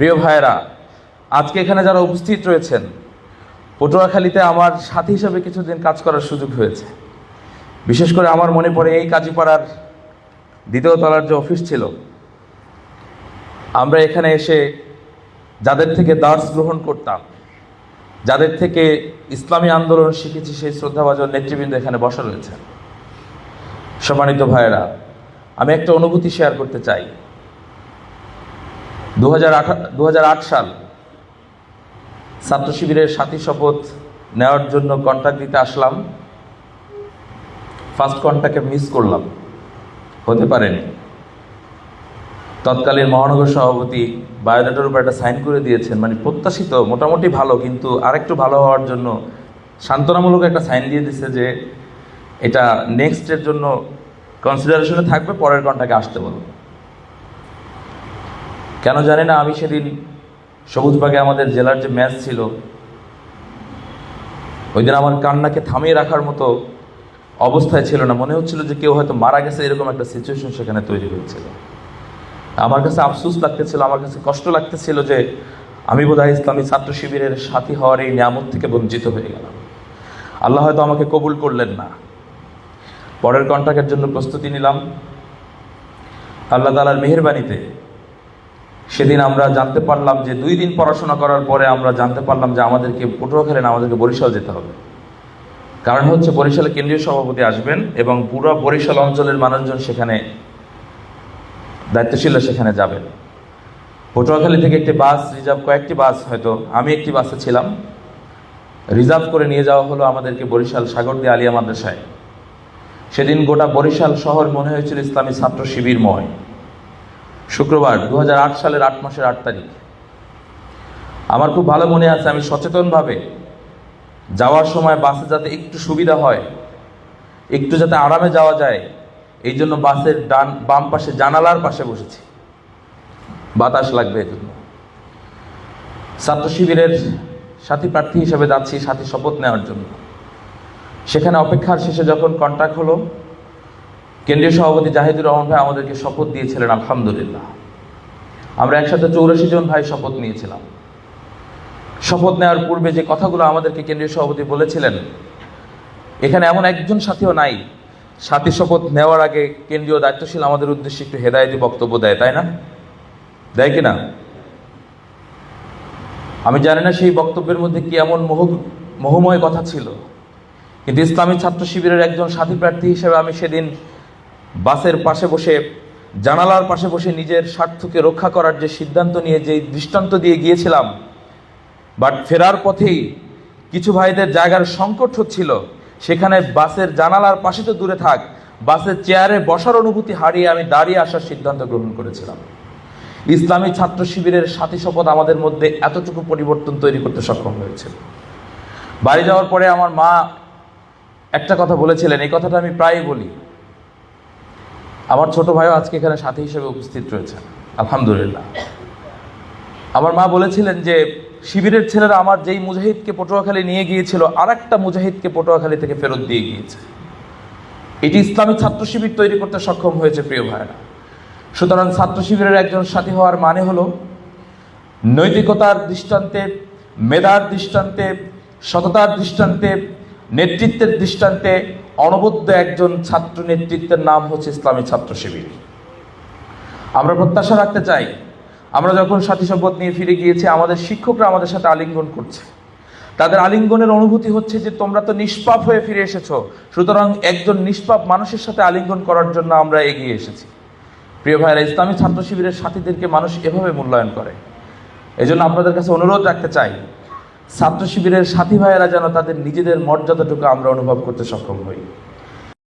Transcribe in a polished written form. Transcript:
প্রিয় ভাইয়েরা, আজকে এখানে যারা উপস্থিত রয়েছেন, পটুয়াখালীতে আমার সাথী হিসেবে কিছুদিন কাজ করার সুযোগ হয়েছে। বিশেষ করে আমার মনে পড়ে এই কাজীপাড়ার দ্বিতীয় তলার যে অফিস ছিল, আমরা এখানে এসে যাদের থেকে দার্স গ্রহণ করতাম, যাদের থেকে ইসলামী আন্দোলন শিখেছি, সেই শ্রদ্ধাভাজন নেতৃবৃন্দ এখানে বসা রয়েছে। সম্মানিত ভাইয়েরা, আমি একটা অনুভূতি শেয়ার করতে চাই। 2008 সাল ছাত্র শিবিরের সাথী শপথ নেওয়ার জন্য কন্ট্যাক্ট দিতে আসলাম। ফার্স্ট কন্ট্যাক্টে মিস করলাম, হতে পারেনি। তৎকালীন মহানগর সভাপতি বায়োডাটার উপর একটা সাইন করে দিয়েছেন, মানে প্রত্যাশিত মোটামুটি ভালো, কিন্তু আরেকটু ভালো হওয়ার জন্য সান্ত্বনামূলক একটা সাইন দিয়ে দিচ্ছে যে এটা নেক্সটের জন্য কনসিডারেশনে থাকবে, পরের কন্ট্যাক্টে আসতে বলুন। কেন জানি না, আমি সেদিন সবুজবাগে আমাদের জেলার যে ম্যাচ ছিল, ওই দিন আমার কান্নাকে থামিয়ে রাখার মতো অবস্থায় ছিল না। মনে হচ্ছিল যে কেউ হয়তো মারা গেছে, এরকম একটা সিচুয়েশন সেখানে তৈরি হয়েছিল। আমার কাছে আফসোস লাগতেছিল, আমার কাছে কষ্ট লাগতেছিল যে আমি বোধহয় ইসলামী ছাত্র শিবিরের সাথী হওয়ার এই নিয়ামত থেকে বঞ্চিত হয়ে গেলাম। আল্লাহ হয়তো আমাকে কবুল করলেন না। পরের কন্ট্যাক্টের জন্য প্রস্তুতি নিলাম। আল্লাহ তাআলার মেহেরবানিতে সেদিন আমরা জানতে পারলাম যে 2 দিন পড়াশোনা করার পরে আমরা জানতে পারলাম যে আমাদেরকে পটুয়াখালী না, আমাদেরকে বরিশাল যেতে হবে। কারণ হচ্ছে বরিশালে কেন্দ্রীয় সভাপতি আসবেন এবং পুরো বরিশাল অঞ্চলের মানুষজন সেখানে দায়িত্বশীলরা সেখানে যাবেন। পটুয়াখালী থেকে একটি বাস রিজার্ভ, কয়েকটি বাস, হয়তো আমি একটি বাসে ছিলাম, রিজার্ভ করে নিয়ে যাওয়া হলো আমাদেরকে বরিশাল সাগরদী আলিয়া মাদ্রাসায়। সেদিন গোটা বরিশাল শহর মনে হয়েছিল ইসলামী ছাত্র শিবিরময়। শুক্রবার 2008 সালের 8 মাসের 8 তারিখ। আমার খুব ভালো মনে আছে, আমি সচেতনভাবে যাওয়ার সময় বাসে যাতে একটু সুবিধা হয়, একটু যাতে আরামে যাওয়া যায়, এই জন্য বাসের বাম পাশে জানালার পাশে বসেছি, বাতাস লাগবে এই জন্য। ছাত্র শিবিরের সাথী প্রার্থী হিসেবে যাচ্ছি সাথী শপথ নেওয়ার জন্য। সেখানে অপেক্ষার শেষে যখন কন্ট্যাক্ট হলো, কেন্দ্রীয় সভাপতি জাহিদুর রহমান ভাই আমাদেরকে শপথ দিয়েছিলেন। আলহামদুলিল্লাহ, আমরা একসাথে 84 জন ভাই শপথ নিয়েছিলাম। শপথ নেওয়ার পূর্বে যে কথাগুলো আমাদেরকে কেন্দ্রীয় সভাপতি বলেছিলেন, এখানে এমন একজন সাথীও নাই সাথী শপথ নেওয়ার আগে কেন্দ্রীয় দায়িত্বশীল আমাদের উদ্দেশ্যে একটু হেদায়েতি বক্তব্য দেয়, তাই না? দেয় কিনা? আমি জানি না সেই বক্তব্যের মধ্যে কি এমন মোহময় কথা ছিল, কিন্তু ইসলামী ছাত্র শিবিরের একজন সাথী প্রার্থী হিসেবে আমি সেদিন বাসের পাশে বসে, জানালার পাশে বসে নিজের স্বার্থকে রক্ষা করার যে সিদ্ধান্ত নিয়ে যে দৃষ্টান্ত দিয়ে গিয়েছিলাম, বাট ফেরার পথেই কিছু ভাইদের জায়গার সংকট হচ্ছিল। সেখানে বাসের জানালার পাশে তো দূরে থাক, বাসের চেয়ারে বসার অনুভূতি হারিয়ে আমি দাঁড়িয়ে আসার সিদ্ধান্ত গ্রহণ করেছিলাম। ইসলামী ছাত্র শিবিরের সাথী শপথ আমাদের মধ্যে এতটুকু পরিবর্তন তৈরি করতে সক্ষম হয়েছে। বাড়ি যাওয়ার পরে আমার মা একটা কথা বলেছিলেন, এই কথাটা আমি প্রায়ই বলি। আমার ছোট ভাইও আজকে এখানে সাথী হিসেবে উপস্থিত রয়েছে, আলহামদুলিল্লাহ। আমার মা বলেছিলেন যে শিবিরের ছেলেরা আমার যেই মুজাহিদকে পটুয়াখালী নিয়ে গিয়েছিল, আর একটা মুজাহিদকে পটুয়াখালী থেকে ফেরত দিয়ে গিয়েছে। এটি ইসলামী ছাত্র শিবির তৈরি করতে সক্ষম হয়েছে প্রিয় ভাইরা। সুতরাং ছাত্র শিবিরের একজন সাথী হওয়ার মানে হলো নৈতিকতার দৃষ্টান্তে, মেধার দৃষ্টান্তে, সততার দৃষ্টান্তে, নেতৃত্বের দৃষ্টান্তে অনবদ্য একজন ছাত্র নেতৃত্বের নাম হচ্ছে ইসলামী ছাত্র শিবির। আমরা প্রত্যাশা রাখতে চাই, আমরা যখন সাথী শপথ নিয়ে ফিরে গিয়েছি, আমাদের শিক্ষকরা আমাদের সাথে আলিঙ্গন করছে। তাদের আলিঙ্গনের অনুভূতি হচ্ছে যে তোমরা তো নিষ্পাপ হয়ে ফিরে এসেছো, সুতরাং একজন নিষ্পাপ মানুষের সাথে আলিঙ্গন করার জন্য আমরা এগিয়ে এসেছি। প্রিয় ভাইয়েরা, ইসলামী ছাত্র শিবিরের সাথীদেরকে মানুষ এভাবে মূল্যায়ন করে। এজন্য আপনাদের কাছে অনুরোধ রাখতে চাই, ছাত্র শিবিরের সাথী ভাইয়েরা যেন তাদের নিজেদের মর্যাদাটুকু আমরা অনুভব করতে সক্ষম হই।